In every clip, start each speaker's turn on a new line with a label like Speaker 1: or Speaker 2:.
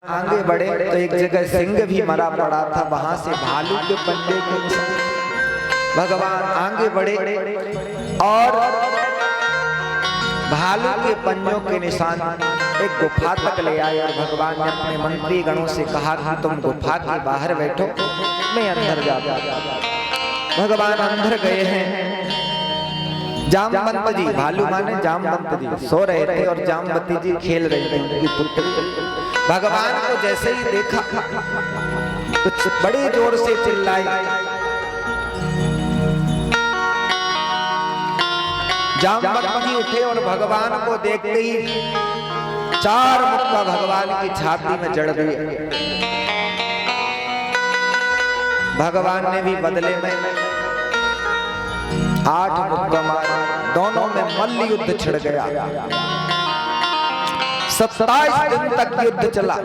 Speaker 1: आगे बढ़े तो एक जगह सिंह भी मरा पड़ा था, वहां से भालू के पंजे के निशान। भगवान आगे बढ़े और भालू के पंजों के निशान एक गुफा तक ले आए और भगवान ने अपने मंत्री गणों से कहा कि तुम गुफा के बाहर बैठो, मैं अंदर जाता। भगवान अंदर गए हैं। जामवंत जी, भालू माने जामवंत जी सो रहे थे और जामवती जी खेल रही थी उनकी पुत्री। भगवान को जैसे ही देखा तो बड़े जोर से चिल्लाई। जामवंत जी उठे और भगवान को देखते ही चार मुक्का भगवान की छाती में जड़ दिए। भगवान ने भी बदले में 8 मुक्का मारे, दोनों में मल्ल युद्ध छिड़ गया। 27 दिन तक युद्ध चला।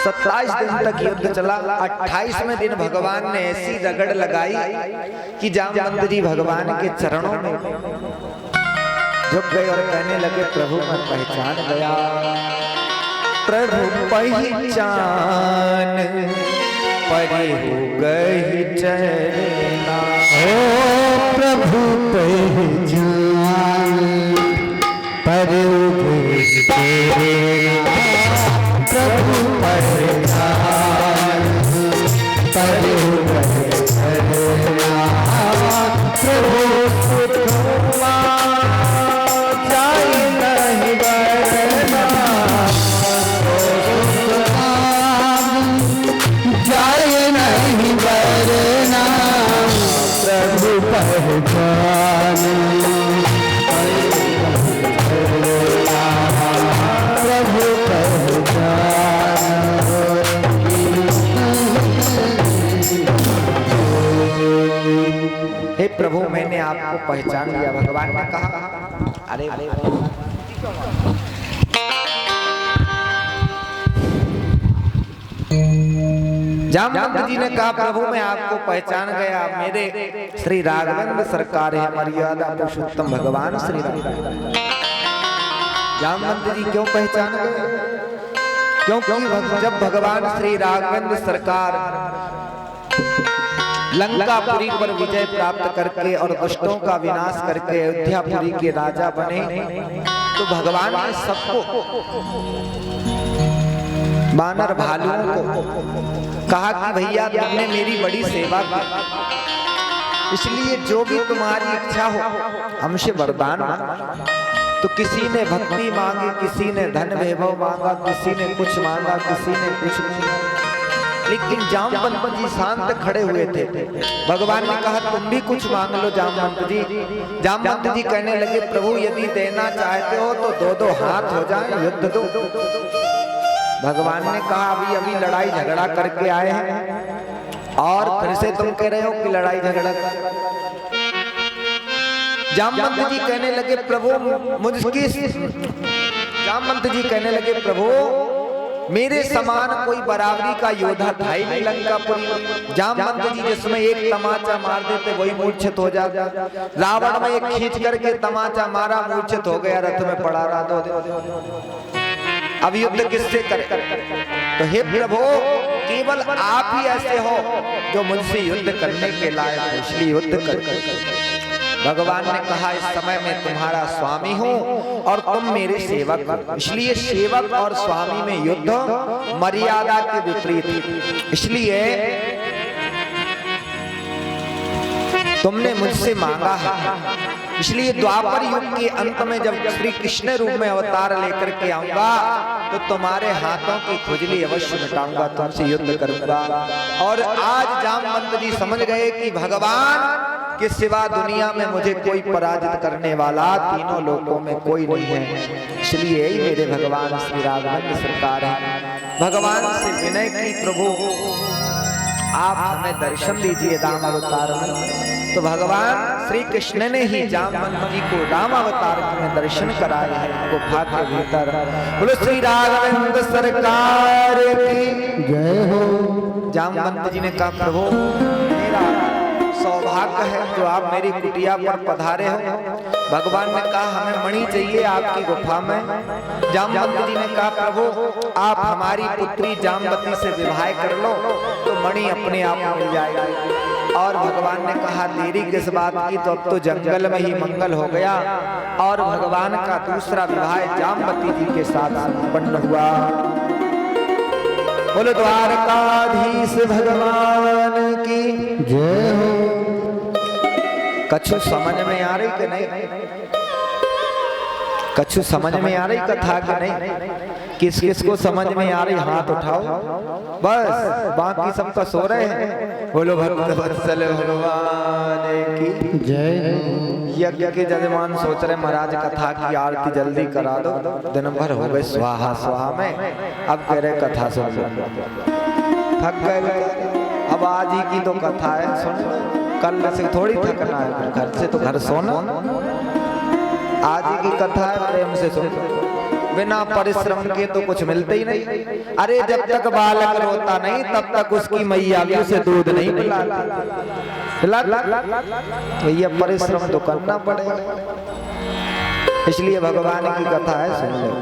Speaker 1: 27 दिन तक युद्ध चला। 28वें दिन भगवान ने ऐसी रगड़ लगाई कि जामवंत जी भगवान के चरणों में झुक गए और कहने लगे, प्रभु मैं पहचान गया, प्रभु पहचान परे हो गई चरना।
Speaker 2: ओ प्रभु पहचान परे हो गई चरना। प्रभु पहचान परे हो गई चरना। प्रभु
Speaker 1: हे प्रभु मैंने आपको पहचान लिया। भगवान ने कहा, अरे जामवंत जी ने कहा, प्रभु मैं आपको पहचान गया, मेरे श्री राघवेंद्र सरकार है, मर्यादा पुरुषोत्तम भगवान श्री राम। जामवंत जी क्यों पहचान गए? क्योंकि जब भगवान श्री राघवेंद्र सरकार लंकापुरी पर विजय प्राप्त करके और दुष्टों का विनाश करके अयोध्यापुरी के राजा बने, तो भगवान ने सबको, बानर भालुओं को कहा कि भैया तुमने मेरी बड़ी सेवा की, इसलिए जो भी तुम्हारी इच्छा हो हमसे वरदान मांगो। तो किसी ने भक्ति मांगी, किसी ने धन वैभव मांगा, किसी ने कुछ मांगा, किसी ने कुछ मांगा, लेकिन जामवंत जी शांत खड़े हुए थे। भगवान ने कहा तुम भी कुछ मांग लो जामवंत जी। जामवंत जी कहने लगे, प्रभु यदि देना चाहते हो तो 2-2 हाथ हो जाए, युद्ध दो। भगवान ने कहा अभी अभी लड़ाई झगड़ा करके आए हैं और फिर से तुम कह रहे हो कि लड़ाई झगड़ा। जामवंत जी कहने लगे, प्रभु मुझकी, जामवंत जी कहने लगे, प्रभु मेरे समान कोई बराबरी का योद्धा था ही नहीं लंकापुरी। जामवंत जी जिसमें एक तमाचा मार देते वही मूर्छित हो जाता। रावण में एक खींच करके तमाचा मारा, मूर्छित हो गया, रथ में पड़ा रहा 2 दिन। अब युद्ध किससे करे? तो हे प्रभु केवल आप ही ऐसे हो जो मुझसे युद्ध करने के लायक हो, इसलिए युद्ध कर। भगवान ने कहा इस समय मैं तुम्हारा स्वामी हूँ और तुम मेरे सेवक हो, इसलिए सेवक और स्वामी में युद्ध मर्यादा के विपरीत। इसलिए तुमने मुझसे मांगा है, इसलिए द्वापर युग के अंत में जब श्री कृष्ण रूप में अवतार लेकर के आऊंगा तो तुम्हारे हाथों की खुजली अवश्य मिटाऊंगा, तुमसे युद्ध करूंगा। और आज जामवंत जी समझ गए कि भगवान के सिवा दुनिया में मुझे कोई पराजित करने वाला तीनों लोकों में कोई नहीं है, इसलिए यही मेरे भगवान श्री राघवेंद्र सरकार है। भगवान से विनय की, प्रभु आप हमें दर्शन दीजिए राम अवतार में। तो भगवान श्री कृष्ण ने ही जामवंत जी को राम अवतार में दर्शन कराए हैं गुफा के भीतर। बोलो श्री राघवेंद्र सरकार की
Speaker 2: जय हो।
Speaker 1: जामवंत जी ने कहा, प्रभु मेरा सौभाग्य है जो आप मेरी कुटिया पर पधारे हो। भगवान ने कहा हमें मणि चाहिए आपकी गुफा में। जामवंत जी ने कहा प्रभु आप हमारी पुत्री जामवती से विवाह कर लो तो मणि अपने आप मिल जाएगी। और भगवान ने कहा देरी किस बात की, तो अब तो जंगल में ही मंगल हो गया। और भगवान का दूसरा विवाह जामवती जी के साथ संपन्न हुआ। बोलो द्वारकाधीश भगवान की
Speaker 2: जय हो।
Speaker 1: कछु समझ में आ रही कि नहीं? कछु समझ में आ रही कथा कि नहीं? किस किस को समझ में आ रही हाथ उठाओ, बस बाकी सबका सो रहे हैं। बोलो भक्त वत्सल भगवान की
Speaker 2: जय हो।
Speaker 1: यज्ञ के जजमान सोच रहे महाराज कथा की आरती जल्दी करा दो, दिन भर हो गए स्वाहा स्वाहा में, अब कह रहे कथा सुन लो। थक गए, अब आज ही की तो कथा है, सुन कल से थोड़ी थकना है, घर से तो घर सोना। आज ही की कथा है, प्रेम से सुन, बिना परिश्रम के तो कुछ मिलते ही नहीं। अरे जब तक बालक रोता नहीं तब तक उसकी मैया भी उसे दूध नहीं पिलाती। तो ये परिश्रम तो करना पड़ेगा, इसलिए भगवान की कथा है, सुन लो।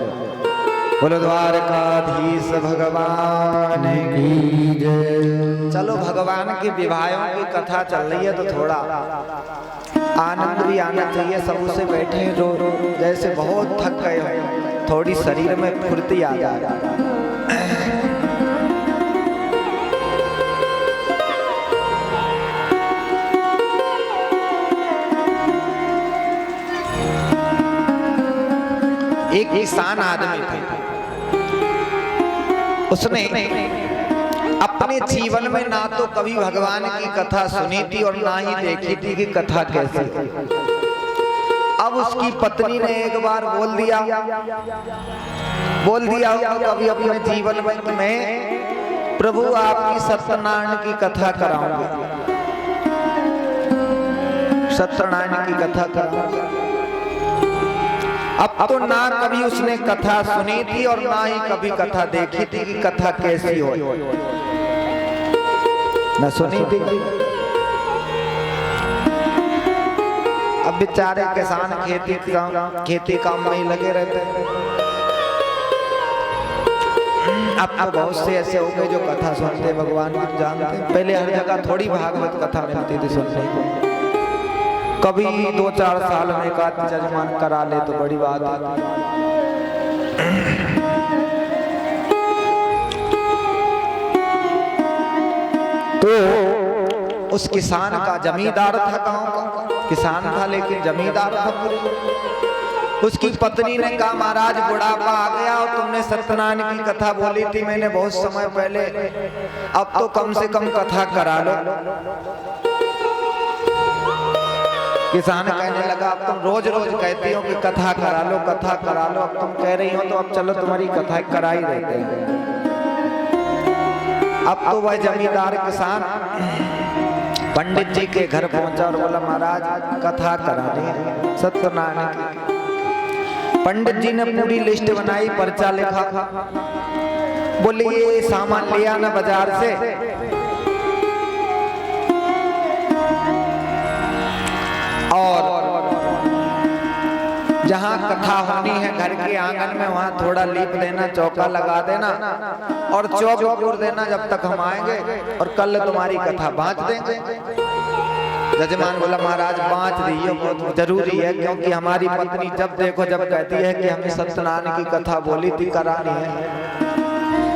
Speaker 1: बोलो द्वारकाधीश भगवान की जय। चलो भगवान के विवाहों की कथा चल रही है तो थोड़ा आनंद भी आना चाहिए। सब से बैठे रो रो जैसे बहुत थक गए हो, थोड़ी शरीर में फुर्ती आ जाए। एक किसान आदमी थे, उसने अपने जीवन में ना तो कभी भगवान की कथा सुनी थी और ना ही देखी थी कि कथा कैसी। अब उसकी पत्नी ने एक बार बोल दिया कभी अपने जीवन में कि मैं प्रभु आपकी सत्यनारायण की कथा कराऊंगी, सत्यनारायण की कथा कराऊंगी। अब तो ना कभी उसने कथा सुनी थी और ना ही कभी कथा देखी थी कि कथा कैसी हो, न सुनी थी। अब बेचारे किसान खेती काम में ही लगे रहते हैं। अब तो बहुत से ऐसे हो गए जो कथा सुनते भगवान को जानते। पहले हर जगह थोड़ी भागवत कथा मिलती थी सुनने को, कभी 2-4 साल में एक आध जजमान करा ले तो बड़ी बात है। तो उस किसान का जमींदार था, गांव का किसान था लेकिन जमींदार था पूरे। उसकी पत्नी ने कहा महाराज बुढ़ापा आ गया और तुमने सत्यनारायण की कथा बोली थी मैंने बहुत समय पहले, अब तो कम से कम कथा करा लो। किसान कहने लगा अब तुम रोज रोज कहती हो कि कथा करा लो कथा करा लो, अब तुम कह रही हो तो अब चलो तुम्हारी कथा करा ही देते हैं। अब तो वह जमींदार किसान पंडित जी के घर पहुंचा और बोला महाराज कथा करानी है सत्यनारायण की। पंडित जी ने पूरी लिस्ट बनाई, पर्चा लिखा, बोले ये सामान ले आना बाजार से, और जहाँ कथा होनी है घर के आंगन में वहाँ थोड़ा लीप देना, चौका लगा देना और चौक पूर देना जब तक हम आएंगे, और कल तुम्हारी कथा बांट देंगे। जजमान बोला महाराज बांट दीजिए, बहुत जरूरी है, क्योंकि हमारी पत्नी जब देखो जब कहती है कि हमें सत्यनारायण की कथा बोली थी करानी है,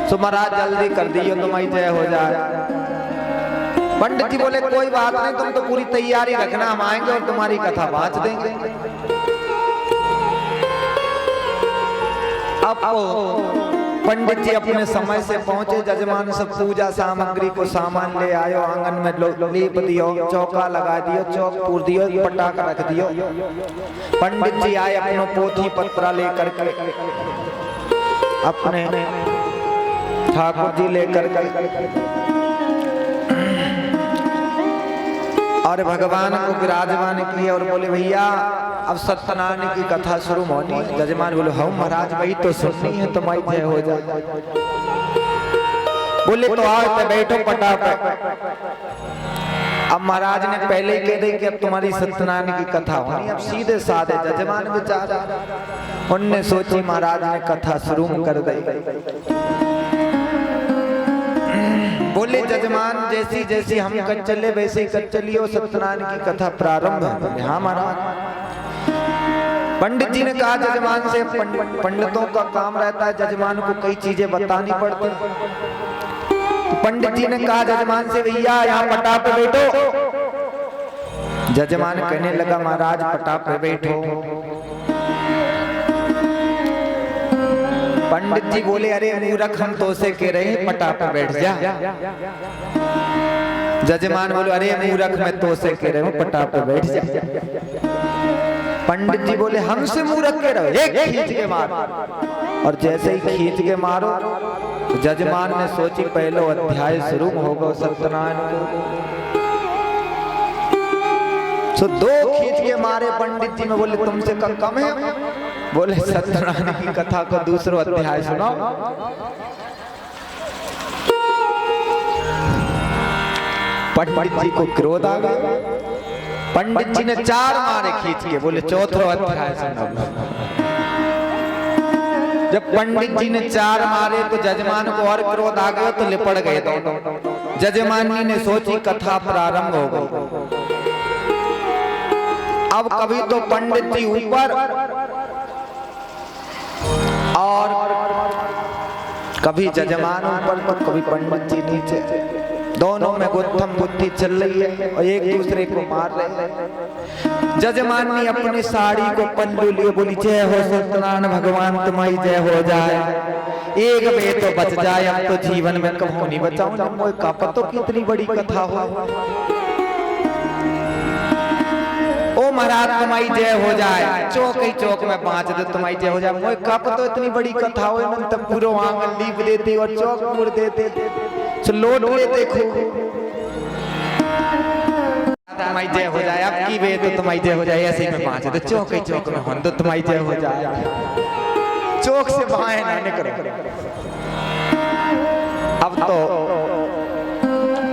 Speaker 1: तो महाराज जल्दी कर दियो तुम्हारी जय हो जाए। पंडित जी बोले कोई बात नहीं, तुम तो पूरी तैयारी रखना, हम आएंगे और तुम्हारी कथा बांट देंगे। अब पंडित जी अपने समय से पहुंचे, जजमान सब पूजा सामग्री को सामान ले आयो, आंगन में लीप दियो, चौका लगा दियो, चौक पूर दियो, पटाखा रख दियो। पंडित जी आए अपनो पोथी पत्रा लेकर के, अपने ठाकुर जी लेकर के और भगवान को विराजमान किए और बोले भैया अब सत्यनारायण की कथा शुरू होनी है। जजमान बोले हम महाराज वही तो सुननी है, तुम्हारी जय हो जाए। बोले तो आओ तो बैठो पटापट। अब महाराज ने पहले कह दी कि अब तुम्हारी सत्यनारायण की कथा होनी। अब सीधे साधे जजमान बेचारा उनने सोची महाराज ने कथा शुरू कर दी। बोले जजमान जैसी जैसी हम कर चले वैसे ही कर चलियो, सत्यनारायण की कथा प्रारंभ है। हाँ महाराज। पंडित जी ने कहा जजमान से, पंडितों का काम रहता है जजमान को कई चीजें बतानी पड़ती। तो पंडित जी ने कहा जजमान से, भैया यहाँ पटा पे बैठो। जजमान कहने लगा महाराज पटा पे बैठो। पंडित जी बोले अरे मूर्ख हम तो से कह रहे हैं पटा पे बैठ जा। जजमान बोले अरे मूर्ख मैं तो से कह रहे हूँ पटा पे बैठ जा। पंडित जी बोले हमसे मूर्ख कह रहे हो, एक खींच के मार। और जैसे ही खींच के मारो तो जजमान ने सोची पहलो अध्याय शुरू होगा सत्यनारायण को। तो दो खींच के मारे पंडित जी में। बोले तुमसे कम है? बोले सत्यनारायण की कथा को दूसरा अध्याय सुनाओ। पंडित जी को क्रोध आ गया। पंडित जी ने 4 मारे खींच के। बोले चौथा अध्याय सुनाओ। जब पंडित जी ने 4 मारे तो जजमान को और क्रोध आ गया तो लिपट गए दोनों। जजमान जी ने सोची कथा प्रारंभ हो गई। अब कभी तो पंडित जी ऊपर और कभी जजमान ऊपर तो कभी पंडित जी नीचे। दोनों में गुत्थम गुत्थी चल रही है और एक दूसरे को मार रहे हैं। जजमान ने अपनी साड़ी को पल्लू लिए। बोली जय हो सत्यनारायण भगवान तुम्हारी जय हो जाए, एक बे तो बच जाए, अब तो जीवन में कभी नहीं बचाऊं। मोए का पतो कितनी बड़ी कथा हो। ओ महाराज तुम्हारी जय हो जाए, चौक ही चौक में 5 दे तुम्हारी जय हो जाए। मोए का पतो इतनी बड़ी कथा हो। न तब पूरा आंगन लीप देते और चौक पूर देते तो लोट ले देखो तुम्हारी जय हो जाए। अब की बे तो तुम्हारी जय हो जाए, ऐसे ही में 5 दे चौक ही चौक में हम तो तुम्हारी जय हो जाए। चौक से बाहर ना निकलो। अब तो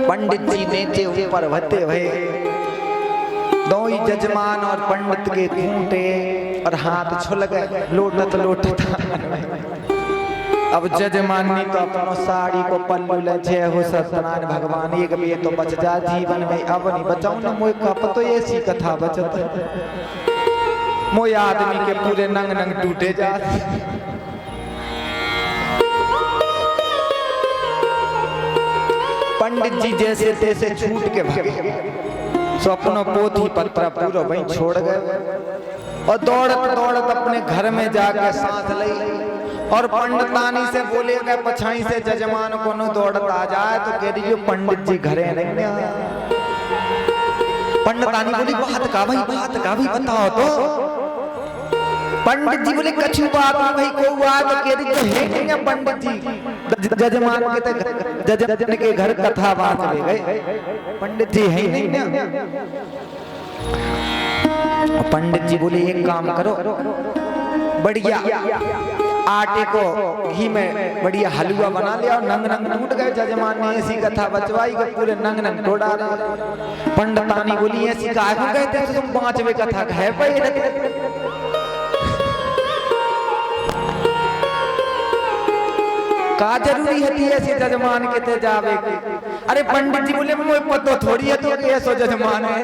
Speaker 1: पंडित जी नीचे ऊपर भत्ते भये। दो ही जजमान और पंडित के खूंटे और हाथ छुल गए लोटत लोटत। अब जजमान ने तो अपनो साड़ी को पल्लू ले जय हो सत्यनारायण भगवान, एक बे तो बच जा जीवन में, अब नहीं बचाऊं ना। मोए कप तो ऐसी कथा बचत। मोए आदमी के पूरे नंग नंग टूटे जाते। पंडित जी जैसे तैसे छूट के भागे। सो अपनो पोथी पत्र पूरा वहीं छोड़ गए और दौड़त दौड़त अपने घर में जाके सांस ली। और पंडितानी से बोले गए पछाई से जजमान को न दौड़त आ जाए तो कह दीजिए पंडित जी घरे नहीं आया। पंडितानी बोली बात का भाई, बात का भाई बताओ तो। पंडित जी बोले कछु बात नहीं भाई, को हुआ तो कह दीजिए है नहीं पंडित जी। जजमान के जजन के घर कथा बात ले गए, पंडित जी है नहीं ना। पंडित जी बोले एक काम करो, बढ़िया आटे को घी में बढ़िया हलवा बना लिया और नंग नंग टूट गए। जजमान ने ऐसी कथा बचवाई कि पूरे नंग नंग टोड़ा रहे। पंडितानी बोली ऐसी काहे को कहते तुम 5वें कथा कहे पे का जरूरी है ऐसी जजमान के ते जावे के। अरे पंडित जी बोले मुझे पतो थोड़ी है तो ऐसो जजमान है।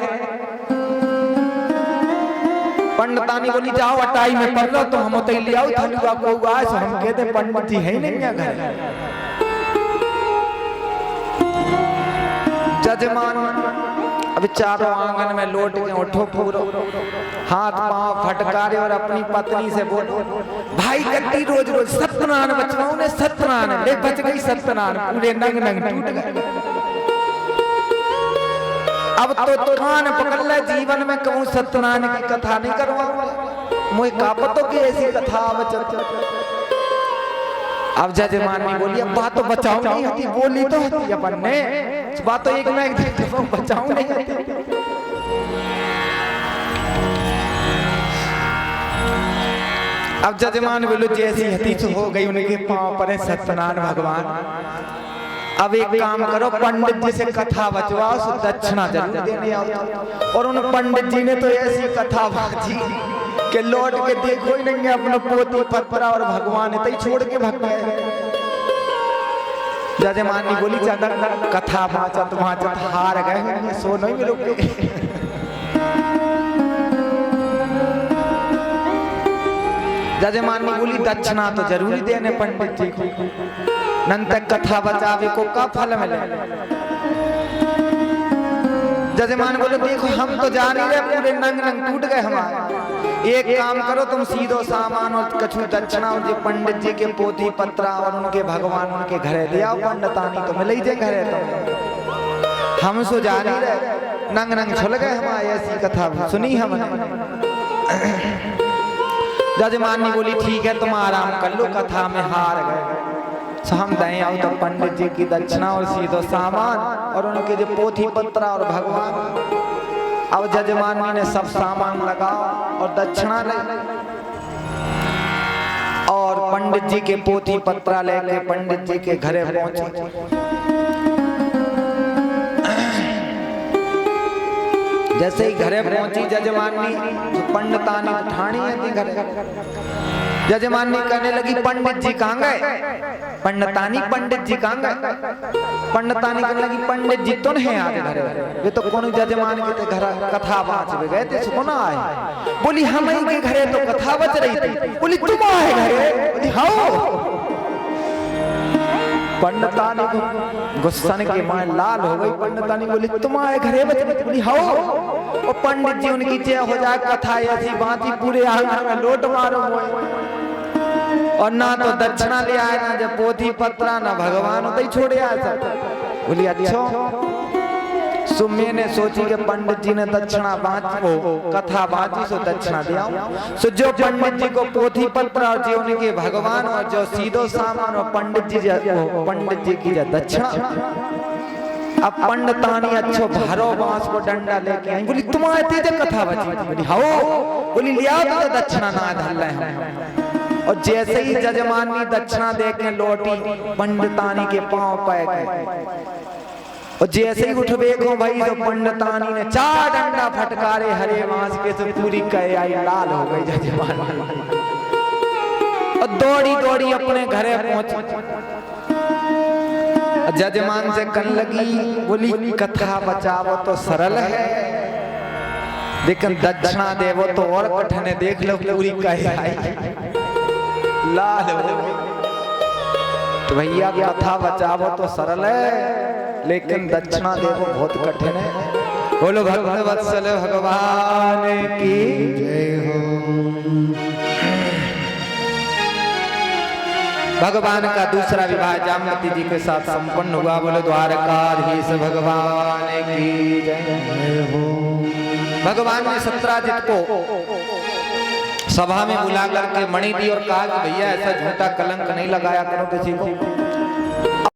Speaker 1: पंडितानी बोली जाओ अटाई में पढ़ लो तो हम उतई ले आओ हलवा को हुआ। हम कहते पंडित जी है नहीं है घर। जजमान अब चारों आंगन में लौट के उठो पूरो, हाथ पांव फटकारे और अपनी पत्नी से बोलो भाई कत्ती रोज रोज सत्यनारायण बचवाओ ने, सत्यनारायण ले बच गई सत्यनारायण, पूरे नंग नंग टूट गए। अब तो कान पकड़ ले जीवन में कहूँ सत्यनारायण की कथा नहीं करवाऊंगा। मुझे का पतो कि ऐसी कथा बचत। अब जजमान ने बोली अब बात तो बचाओ नहीं होती, बोली तो होती अपन ने बात तो एक ना एक दिन बचाओ नहीं होती। अब जजमान बोलो जैसी हती हो गई उनके पांव पर सत्यनारायण भगवान। अब एक काम करो, पंडित जी से कथा बचवाओ, सो दक्षिणा जरूर देने आओ। और उन पंडित जी ने तो ऐसी कथा बाजी कि लौट के देखो ही नहीं अपना पोती पत्रा और भगवान तई छोड़ के भग गए। जजमानी बोली ज्यादा कथा बाचत बाचत हार गए, सो नहीं मिलोगे। जजमानी बोली दक्षिणा तो जरूरी देने पंडित जी को, नंतर कथा बचावे को का फल मिले। जजमान बोले देखो हम तो जान ही रहे, पूरे नंग नंग टूट गए हमारे। एक काम करो, तुम सीधो सामान और कछु दक्षिणा और जो पंडित जी के पोथी पत्रा और उनके भगवान उनके घरे दिया, पंडितानी तो मिले ही जे घरे। तो हम सो जान ही रहे, नंग नंग छुल गए हमारे। ऐसी कथा सुनी हमने। जजमानी बोली ठीक है तुम आराम कर लो, कथा में हार गए। सो हम दे आओ तो पंडित जी की दक्षिणा और सीधो सामान और उनके जो पोथी पत्रा और भगवान। अब जजमानी ने सब सामान लगाओ और दक्षिणा ले, और पंडित जी के पोथी पत्रा लेके पंडित जी के घरे पहुंचे। जैसे ही घरे पहुंची जजमानी, तो पंडितानी उठानी है घरे। जजमानी कहने लगी पंडित जी कहाँ गए? पंडितानी पंडित जी कहाँ गए? पंडितानी कहने लगी पंडित जी तो नहीं आते घरे, वे तो कौन जजमान के घर कथा बाच गए थे, सुनो ना आए। बोली हम ही के घरे तो कथा बच रही थी। बोली तुम आए घरे? बोली हाँ। पंडितानी को गुस्सा के मारे लाल हो गई। पंडितानी बोली तुम आए घरे बच रही? बोली हाँ। और पंडित जी उनकी जय हो जाए, कथा ऐसी बात ही पूरे आंगन में लोट मारो। और ना तो दक्षिणा ले आए, ना जब पोथी पत्रा, ना भगवान उतई छोड़े आए। बोली अच्छा। सो मैंने सोची कि पंडित जी ने दक्षिणा कथा बाजी, सो दक्षिणा दिया। सो जो पंडित जी को पोथी पत्र और जो उनके भगवान और जो सीधो सामान और पंडित जी की जो दक्षिणा। अब पंडितानी अच्छो भरो बांस को डंडा लेके आई। बोली तुम आए थे कथा बची? बोली हाँ। बोली लिया तो दक्षिणा ना धल रहे। और जैसे ही जजमानी दक्षिणा देके लौटी, पंडितानी के पांव पे गए। और जैसे ही उठ देखो भाई, तो पंडितानी ने 4 डंडा फटकारे हरे मांस के, से पूरी कह आई लाल हो गई जजमानी। और दौड़ी दौड़ी अपने घरे पहुंची। जजमान से कन लगी, बोली कथा बचावो तो सरल है, लेकिन दक्षिणा देवो तो और कठिन है। देख लो पूरी कह आई लाल हो गई। तो भैया कथा बचावो तो सरल है, लेकिन दक्षिणा देवो बहुत कठिन है। बोलो भक्त वत्सल भगवान की जय हो। भगवान का दूसरा विवाह जामवती जी के साथ संपन्न हुआ। बोलो द्वारकाधीश भगवान की जय हो। भगवान ने सत्राजित को सभा में बुला करके मणि दी और कहा कि भैया ऐसा झूठा कलंक नहीं लगाया करो किसी को।